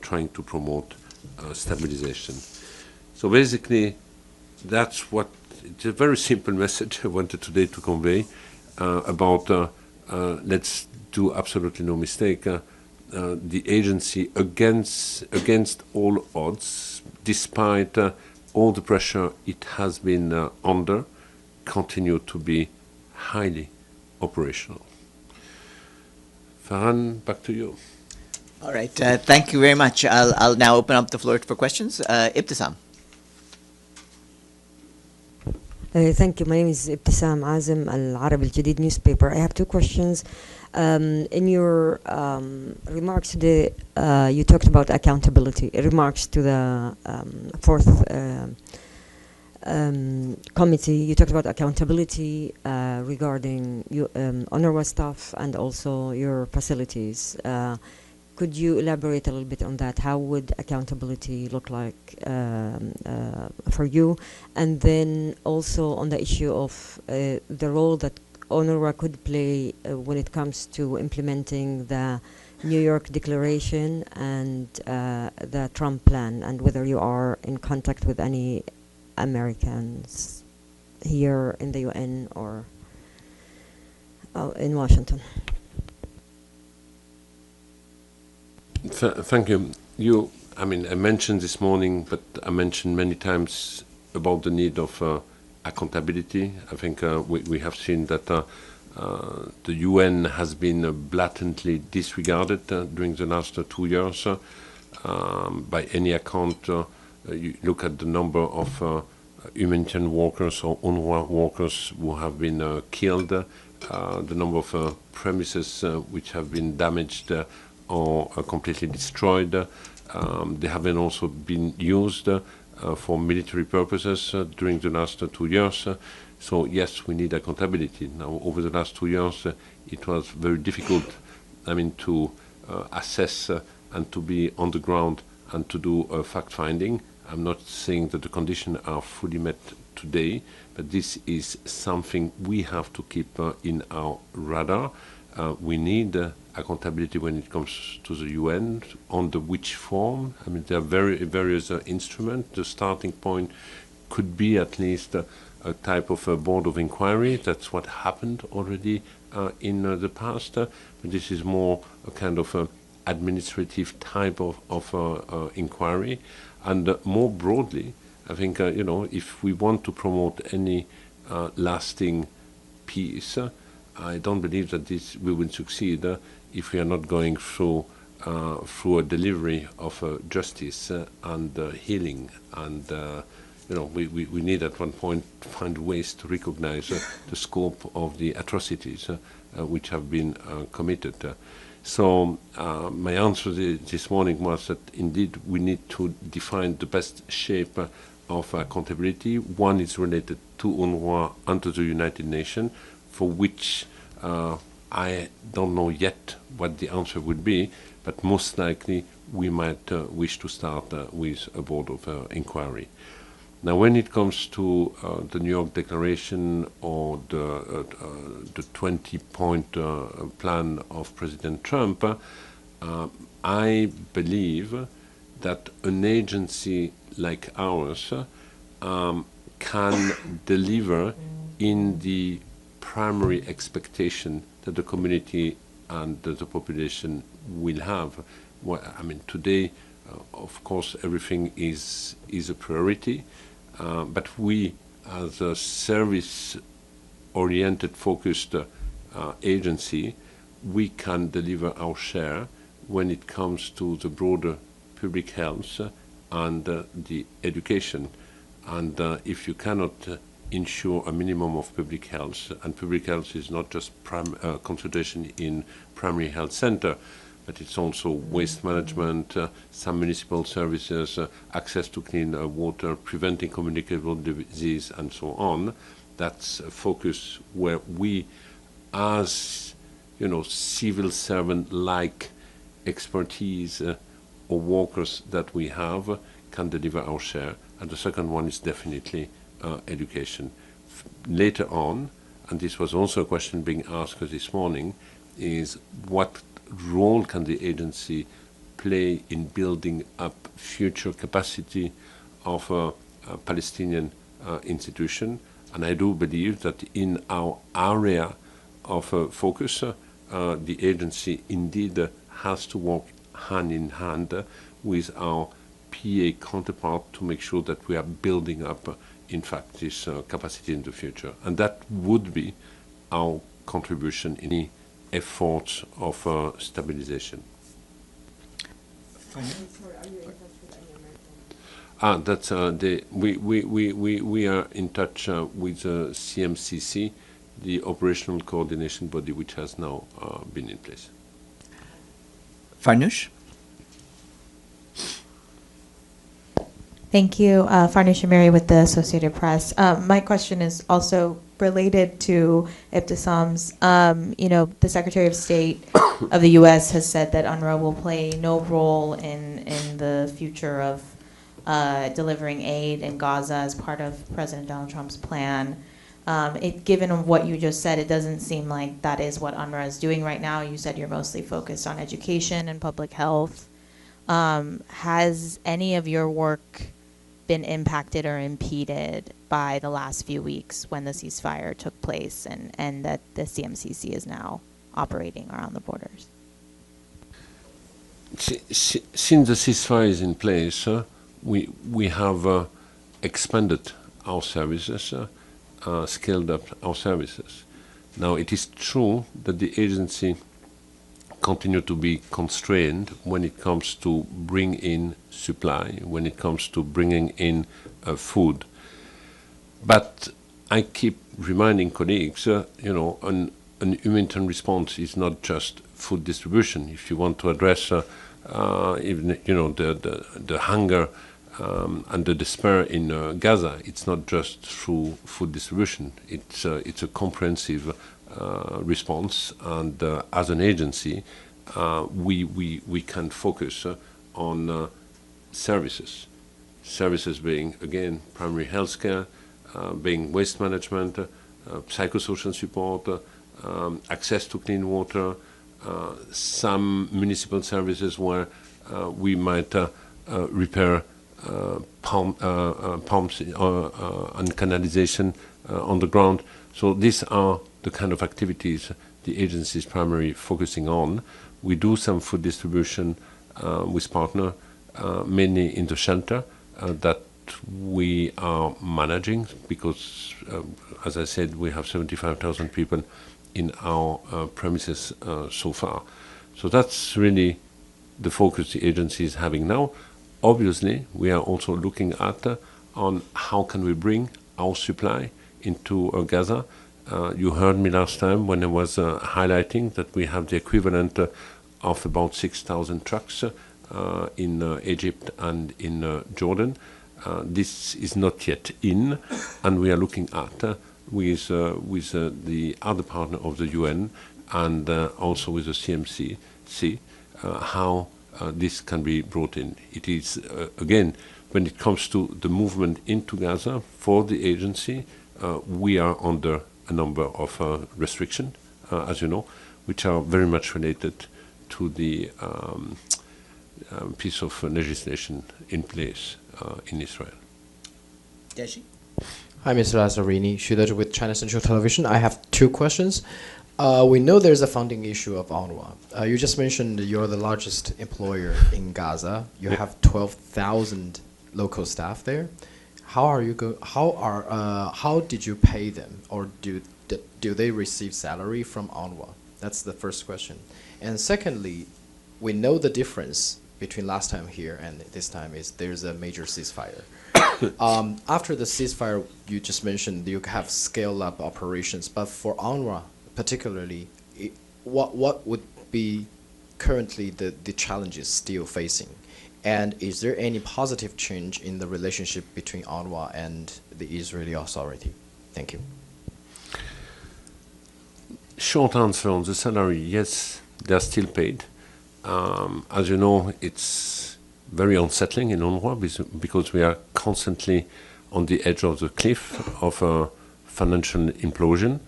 trying to promote stabilization. So basically, that's what, it's a very simple message I wanted today to convey about let's do absolutely no mistake. The agency, against all odds, despite all the pressure it has been under, continue to be highly operational. Farhan, back to you. All right, thank you very much. I'll now open up the floor for questions. Ibtisam. Thank you. My name is Ibtisam Azim, Al Arab Al Jadid newspaper. I have two questions. In your remarks today, you talked about accountability. Remarks to the fourth committee, you talked about accountability regarding UNRWA staff and also your facilities. Could you elaborate a little bit on that? How would accountability look like for you? And then also on the issue of the role that UNRWA could play when it comes to implementing the New York Declaration and the Trump plan, and whether you are in contact with any Americans here in the UN or in Washington. Thank you. I mean, I mentioned this morning, but I mentioned many times about the need of accountability. I think we have seen that the UN has been blatantly disregarded during the last 2 years. By any account, you look at the number of humanitarian workers or UNRWA workers who have been killed, the number of premises which have been damaged or completely destroyed. They have also been used for military purposes during the last 2 years. So yes, we need accountability. Now, over the last 2 years, it was very difficult, I mean, to assess and to be on the ground and to do fact-finding. I'm not saying that the conditions are fully met today, but this is something we have to keep in our radar. We need accountability when it comes to the UN, on the which form. I mean, there are various instruments. The starting point could be at least a type of a board of inquiry. That's what happened already in the past. But this is more a kind of administrative type of inquiry. And more broadly, I think, if we want to promote any lasting peace, I don't believe that we will succeed if we are not going through a delivery of justice and healing. And we need at one point to find ways to recognize the scope of the atrocities which have been committed. So my answer this morning was that indeed we need to define the best shape of accountability. One is related to UNRWA and to the United Nations, for which I don't know yet what the answer would be, but most likely we might wish to start with a board of inquiry. Now, when it comes to the New York Declaration or the 20-point plan of President Trump, I believe that an agency like ours can deliver in the primary expectation that the community and the population will have. Well, I mean, today, of course, everything is a priority, but we, as a service-oriented, focused agency, we can deliver our share when it comes to the broader public health and the education. And if you cannot ensure a minimum of public health, and public health is not just consultation in primary health center, but it's also waste management, some municipal services, access to clean water, preventing communicable disease, and so on. That's a focus where we, as civil servant-like expertise or workers that we have, can deliver our share. And the second one is definitely education. Later on, and this was also a question being asked this morning, is what role can the agency play in building up future capacity of Palestinian institution. And I do believe that in our area of focus, the agency indeed has to work hand in hand with our PA counterpart to make sure that we are building up, in fact, this capacity in the future. And that would be our contribution in the efforts of stabilization. That's we are in touch with CMCC, the operational coordination body, which has now been in place. Farnoosh? Thank you. Farnoosh Amiri with the Associated Press. My question is also related to Ibtisam's. The Secretary of State of the U.S. has said that UNRWA will play no role in the future of delivering aid in Gaza as part of President Donald Trump's plan. Given what you just said, it doesn't seem like that is what UNRWA is doing right now. You said you're mostly focused on education and public health. Has any of your work been impacted or impeded by the last few weeks when the ceasefire took place and that the CMCC is now operating around the borders? Since the ceasefire is in place, we have expanded our services, scaled up our services. Now, it is true that the agency continue to be constrained when it comes to bring in supply, when it comes to bringing in food. But I keep reminding colleagues, an humanitarian response is not just food distribution. If you want to address even the hunger and the despair in Gaza, it's not just through food distribution. It's a comprehensive response, and as an agency, we can focus on services. Services being, again, primary health care, being waste management, psychosocial support, access to clean water, some municipal services where we might repair pumps and canalization on the ground. So these are the kind of activities the agency is primarily focusing on. We do some food distribution with partner, mainly in the shelter that we are managing because, as I said, we have 75,000 people in our premises so far. So that's really the focus the agency is having now. Obviously, we are also looking at on how can we bring our supply into Gaza. You heard me last time when I was highlighting that we have the equivalent of about 6,000 trucks in Egypt and in Jordan. This is not yet in, and we are looking at with the other partner of the UN and also with the CMCC how this can be brought in. It is, again, when it comes to the movement into Gaza for the agency, we are under a number of restrictions, as you know, which are very much related to the piece of legislation in place in Israel. Deji? Hi, Mr. Lazzarini, Shudaj with China Central Television. I have two questions. We know there's a funding issue of UNRWA. You just mentioned you're the largest employer in Gaza. You have 12,000 local staff there. How did you pay them, or do they receive salary from UNRWA? That's the first question. And secondly, we know the difference between last time here and this time is there's a major ceasefire. After the ceasefire, you just mentioned you have scaled up operations, but for UNRWA particularly, what would be currently the challenges still facing? And is there any positive change in the relationship between UNRWA and the Israeli Authority? Thank you. Short answer on the salary, yes, they are still paid. As you know, it's very unsettling in UNRWA because we are constantly on the edge of the cliff of a financial implosion.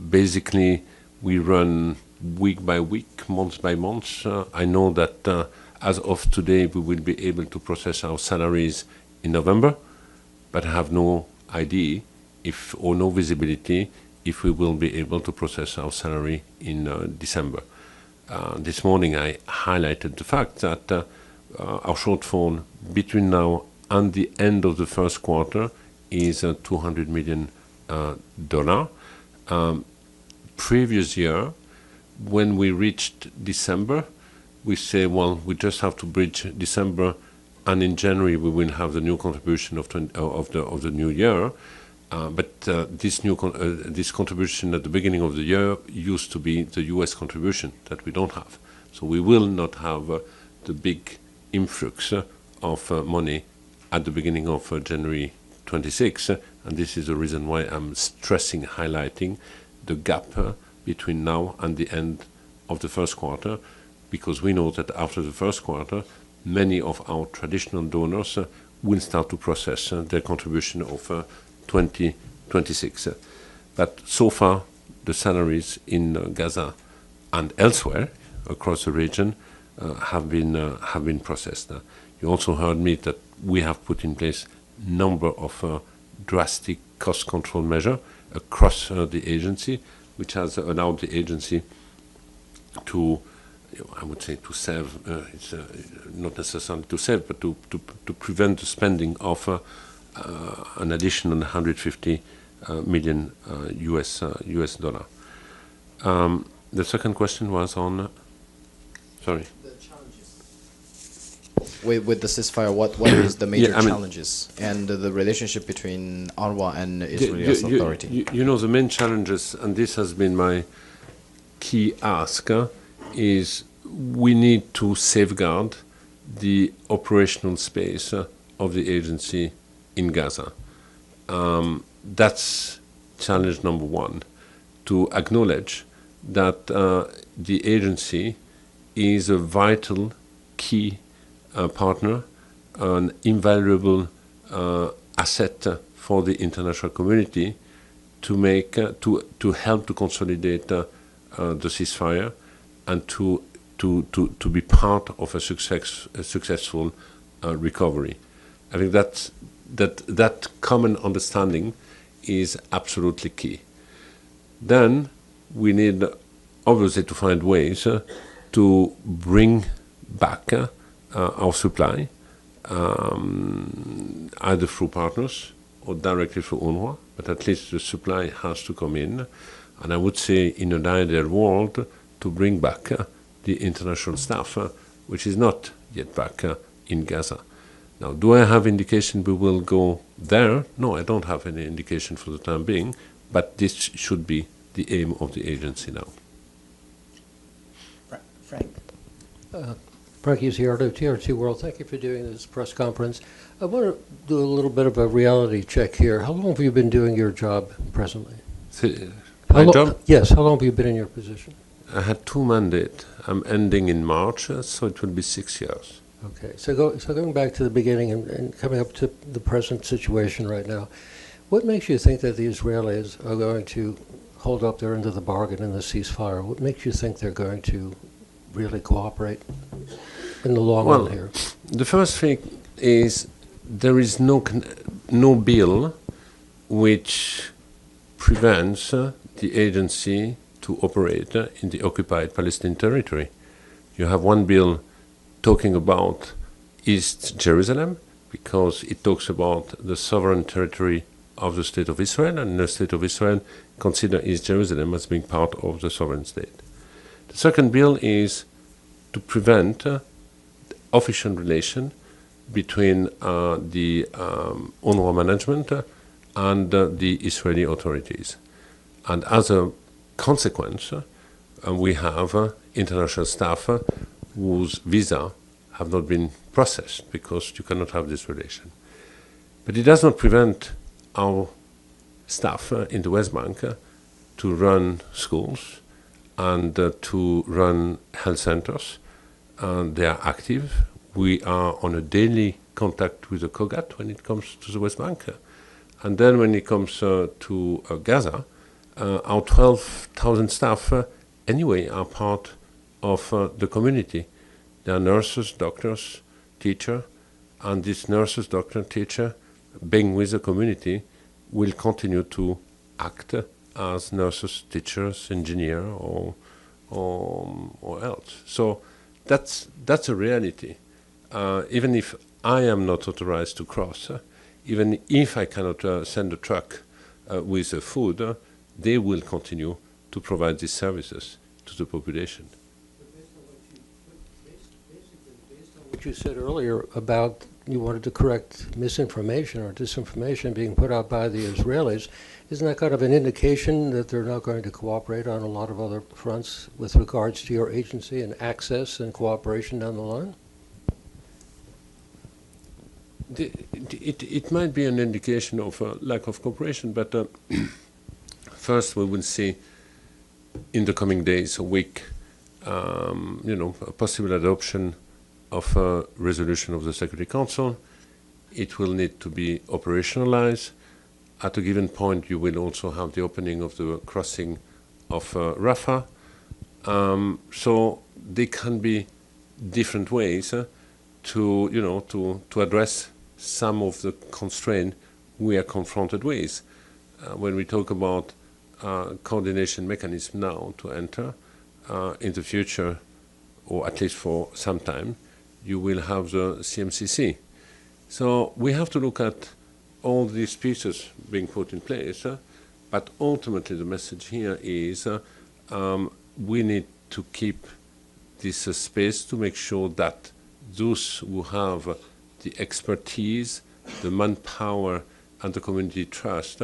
Basically, we run week by week, month by month. I know that as of today, we will be able to process our salaries in November, but I have no idea if, or no visibility, if we will be able to process our salary in December. This morning I highlighted the fact that our shortfall between now and the end of the first quarter is $200 million. Previous year, when we reached December, we say, well, we just have to bridge December, and in January we will have the new contribution of the new year. But this contribution at the beginning of the year used to be the U.S. contribution that we don't have. So we will not have the big influx of money at the beginning of January 26, and this is the reason why I'm stressing, highlighting the gap between now and the end of the first quarter, because we know that after the first quarter, many of our traditional donors will start to process their contribution of 2026. But so far, the salaries in Gaza and elsewhere across the region have been processed. You also heard me that we have put in place a number of drastic cost control measures across the agency, which has allowed the agency to, I would say, to save. It's not necessarily to save, but to prevent the spending of an additional 150 million US dollar. The second question was on. Sorry. The challenges. With the ceasefire, what is the major challenges and the relationship between UNRWA and Israeli Authority? You know, the main challenges, and this has been my key ask, is we need to safeguard the operational space of the agency in Gaza. That's challenge number one, to acknowledge that the agency is a vital, key partner, an invaluable asset for the international community to make to help to consolidate the ceasefire and to be part of a successful recovery. I think that common understanding is absolutely key. Then we need obviously to find ways to bring back our supply, either through partners or directly through UNRWA, but at least the supply has to come in. And I would say in an ideal world to bring back the international staff, which is not yet back in Gaza. Now, do I have indication we will go there? No, I don't have any indication for the time being, but this should be the aim of the agency now. Frank. Frank Uziardo, TR2 World. Thank you for doing this press conference. I want to do a little bit of a reality check here. How long have you been doing your job presently? My job? Yes, how long have you been in your position? I had 2 mandates. I'm ending in March, so it will be 6 years. Okay, so going back to the beginning and coming up to the present situation right now, what makes you think that the Israelis are going to hold up their end of the bargain in the ceasefire? What makes you think they're going to really cooperate in the long run here? The first thing is there is no bill which prevents the agency to operate in the occupied Palestinian territory. You have one bill talking about East Jerusalem because it talks about the sovereign territory of the State of Israel, and the State of Israel consider East Jerusalem as being part of the sovereign state. The second bill is to prevent official relation between the UNRWA management and the Israeli authorities. And as a consequence, we have international staff whose visa have not been processed because you cannot have this relation. But it does not prevent our staff in the West Bank to run schools and to run health centers. They are active. We are on a daily contact with the COGAT when it comes to the West Bank. And then when it comes to Gaza, our 12,000 staff anyway are part of the community. They are nurses, doctors, teachers, and these nurses, doctor, teacher, being with the community, will continue to act as nurses, teachers, engineer, or else. So that's a reality. Even if I am not authorized to cross, even if I cannot send a truck with food, they will continue to provide these services to the population. What you said earlier about you wanted to correct misinformation or disinformation being put out by the Israelis, isn't that kind of an indication that they're not going to cooperate on a lot of other fronts with regards to your agency and access and cooperation down the line? It might be an indication of a lack of cooperation, but first we will see in the coming days, a week, a possible adoption of a resolution of the Security Council. It will need to be operationalized. At a given point, you will also have the opening of the crossing of Rafah. So there can be different ways to address some of the constraints we are confronted with. When we talk about coordination mechanism now to enter, in the future, or at least for some time, you will have the CMCC. So we have to look at all these pieces being put in place, but ultimately the message here is we need to keep this space to make sure that those who have the expertise, the manpower, and the community trust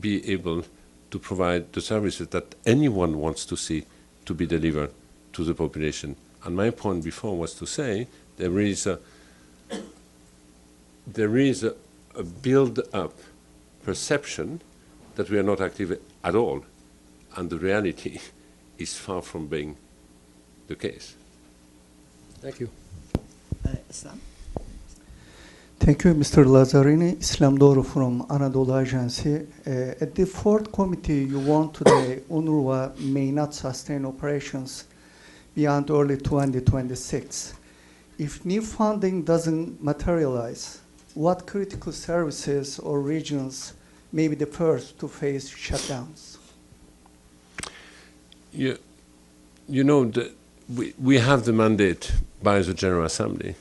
be able to provide the services that anyone wants to see to be delivered to the population. And my point before was to say there is a build-up perception that we are not active at all, and the reality is far from being the case. Thank you. Islam? Thank you, Mr. Lazzarini. Islam Doğru from Anadolu Agency. At the fourth committee, you warned today UNRWA may not sustain operations beyond early 2026. If new funding doesn't materialize, what critical services or regions may be the first to face shutdowns? We have the mandate by the General Assembly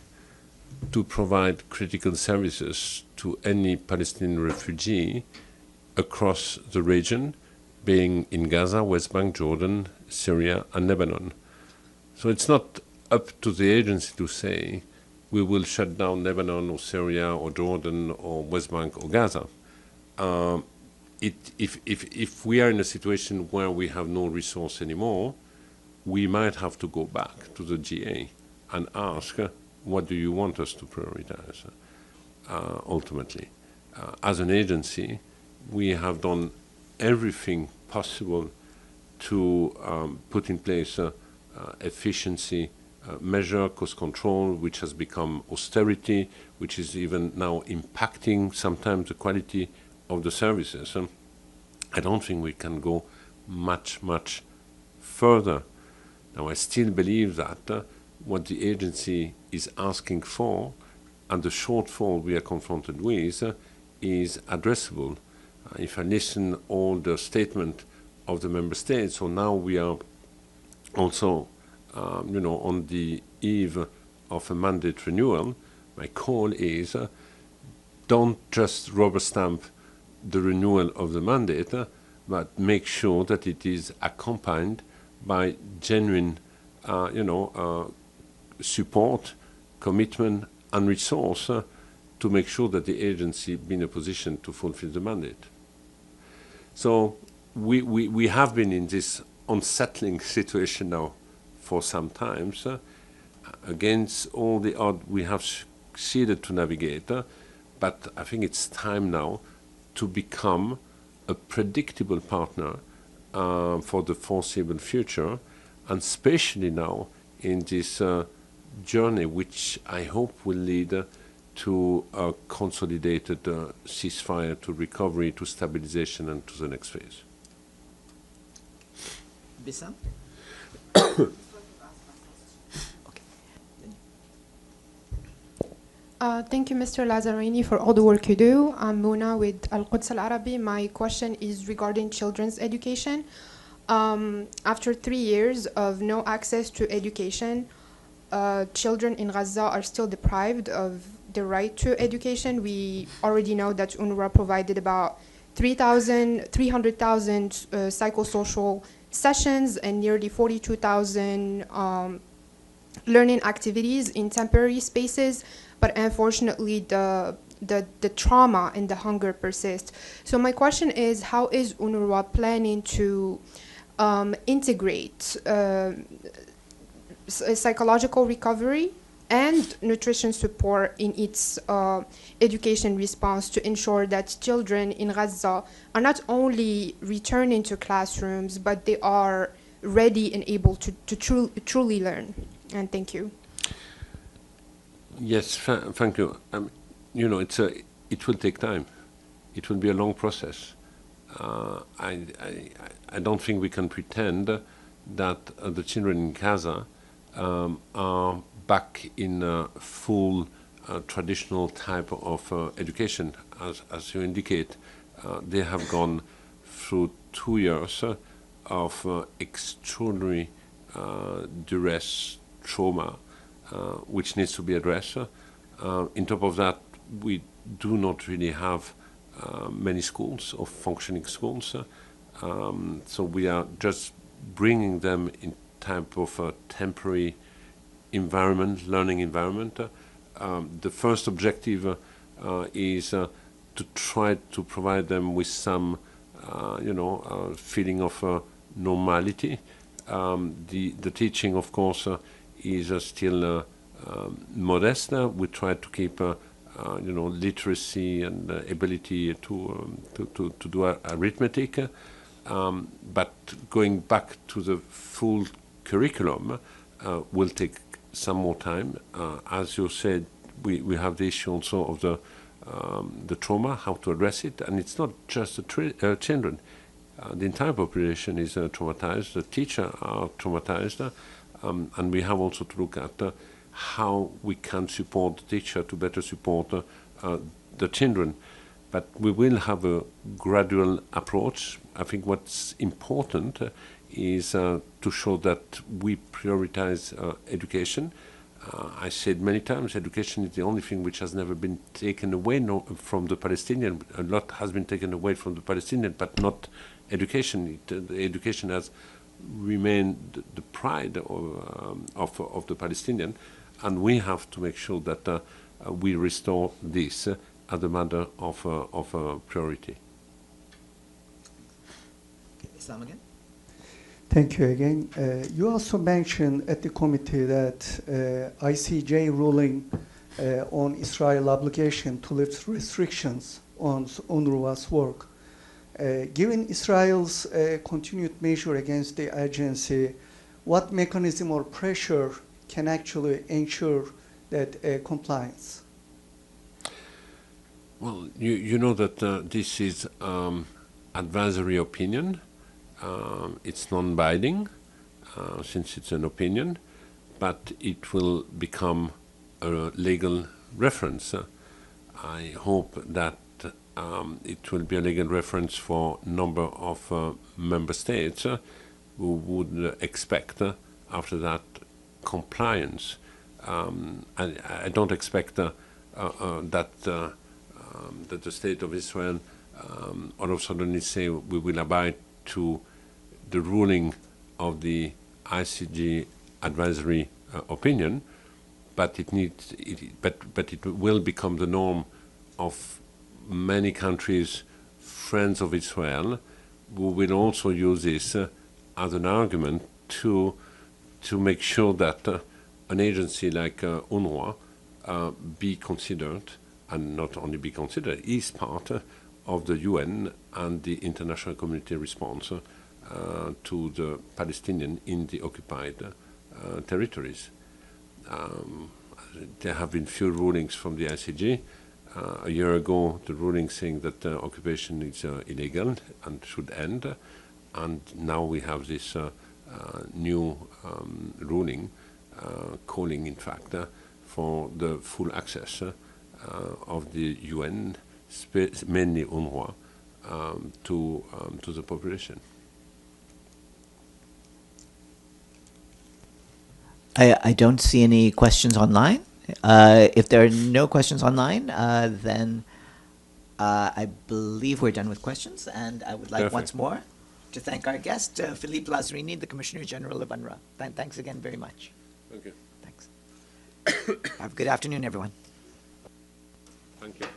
to provide critical services to any Palestinian refugee across the region, being in Gaza, West Bank, Jordan, Syria, and Lebanon. So it's not up to the agency to say we will shut down Lebanon or Syria or Jordan or West Bank or Gaza. If we are in a situation where we have no resource anymore, we might have to go back to the GA and ask, what do you want us to prioritize ultimately? As an agency, we have done everything possible to put in place efficiency measure, cost control, which has become austerity, which is even now impacting sometimes the quality of the services. I don't think we can go much further. Now, I still believe that what the agency is asking for and the shortfall we are confronted with is addressable. If I listen all the statement of the member states, so now we are also on the eve of a mandate renewal, my call is don't just rubber stamp the renewal of the mandate, but make sure that it is accompanied by genuine support, commitment, and resource to make sure that the agency be in a position to fulfill the mandate. So we have been in this unsettling situation now for some time. Against all the odds, we have succeeded to navigate, but I think it's time now to become a predictable partner for the foreseeable future, and especially now in this journey, which I hope will lead to a consolidated ceasefire, to recovery, to stabilization, and to the next phase. Bissam? Thank you, Mr. Lazzarini, for all the work you do. I'm Muna with Al-Quds Al-Arabi. My question is regarding children's education. After 3 years of no access to education, children in Gaza are still deprived of the right to education. We already know that UNRWA provided about 300,000 psychosocial sessions and nearly 42,000 learning activities in temporary spaces, but unfortunately the trauma and the hunger persist. So my question is, how is UNRWA planning to integrate psychological recovery and nutrition support in its education response to ensure that children in Gaza are not only returning to classrooms, but they are ready and able to truly learn? And thank you. Yes, thank you. You know, it will take time. It will be a long process. I don't think we can pretend that the children in Gaza are back in a full traditional type of education. As you indicate, they have gone through 2 years of extraordinary duress, trauma, which needs to be addressed. On top of that, we do not really have many schools or functioning schools. So we are just bringing them in type of a temporary environment, learning environment. The first objective is to try to provide them with some, feeling of normality. The teaching, of course, is still modest. We try to keep, literacy and ability to do arithmetic. But going back to the full curriculum will take some more time. As you said, we have the issue also of the trauma, how to address it, and it's not just the children. The entire population is traumatized. The teachers are traumatized, and we have also to look at how we can support the teacher to better support the children. But we will have a gradual approach. I think what's important is to show that we prioritize education. I said many times, education is the only thing which has never been taken away from the Palestinian. A lot has been taken away from the Palestinian, but not education. Education has remained the pride of the Palestinian, and we have to make sure that we restore this as a matter of priority. Islam again. Thank you again. You also mentioned at the committee that ICJ ruling on Israel obligation to lift restrictions on UNRWA's work. Given Israel's continued measure against the agency, what mechanism or pressure can actually ensure that compliance? Well, you know that this is advisory opinion. It's non-binding since it's an opinion, but it will become a legal reference. I hope that it will be a legal reference for a number of member states who would expect after that compliance. I don't expect that the state of Israel all of a sudden say we will abide to the ruling of the ICJ advisory opinion, but it will become the norm of many countries, friends of Israel, who will also use this as an argument to make sure that an agency like UNRWA be considered, and not only be considered, is part of the UN and the international community response to the Palestinian in the occupied territories. There have been few rulings from the ICJ. A year ago, the ruling saying that occupation is illegal and should end, and now we have this new ruling calling, in fact, for the full access of the UN, mainly UNRWA, to the population. I don't see any questions online. If there are no questions online, then I believe we're done with questions, and I would like Perfect. once more to thank our guest, Philippe Lazzarini, the Commissioner General of UNRWA. Thanks again very much. Thank you. Thanks. Have a good afternoon, everyone. Thank you.